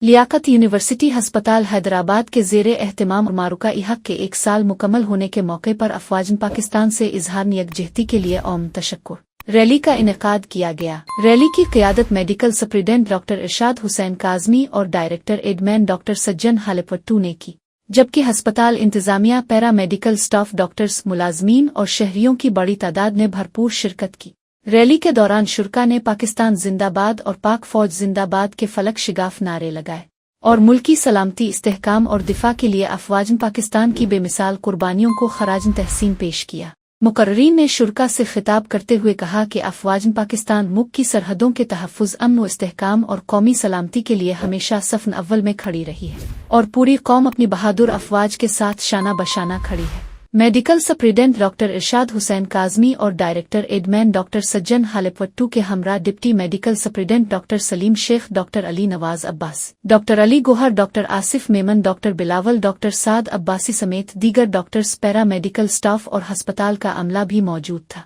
لیاقت university ہسپتال حیدرآباد کے زیر اہتمام ماروکہ حق کے 1 سال مکمل ہونے کے موقع پر افواج پاکستان سے اظہار یکجہتی کے لیے عام تشکر ریلی کا انعقاد کیا گیا۔ ریلی کی قیادت medical superintendent doctor Arshad Hussain Kazmi اور ڈائریکٹر ایڈمن ڈاکٹر سجن ہالپٹو نے کی، جبکہ ہسپتال انتظامیہ، پیرا میڈیکل سٹاف، ڈاکٹرز، ملازمین اور شہریوں کی بڑی تعداد نے بھرپور شرکت کی۔ ریلی کے دوران شرکا نے پاکستان زندہ باد اور پاک فوج زندہ باد کے فلک شگاف نعرے لگائے اور ملکی سلامتی، استحکام اور دفاع کے لیے افواج پاکستان کی بے مثال قربانیوں کو خراج تحسین پیش کیا۔ مقررین نے شرکا سے خطاب کرتے ہوئے کہا کہ افواج پاکستان ملک کی سرحدوں کے تحفظ، امن و استحکام اور قومی سلامتی کے لیے ہمیشہ صف اول میں کھڑی رہی ہے اور پوری قوم اپنی بہادر افواج کے ساتھ شانہ بشانہ کھڑی ہے۔ Medical superintendent doctor Arshad Hussain Kazmi اور director admin doctor Sajjan Halepoto کے ہمراہ deputy medical superintendent doctor Saleem Shaikh, doctor Ali Nawaz Abbas, doctor Ali Gohar, doctor Asif Memon, doctor Bilawal, doctor Saad Abbasi سمیت دیگر ڈاکٹرز، پیرا میڈیکل سٹاف اور ہسپتال کا عملہ بھی موجود تھا۔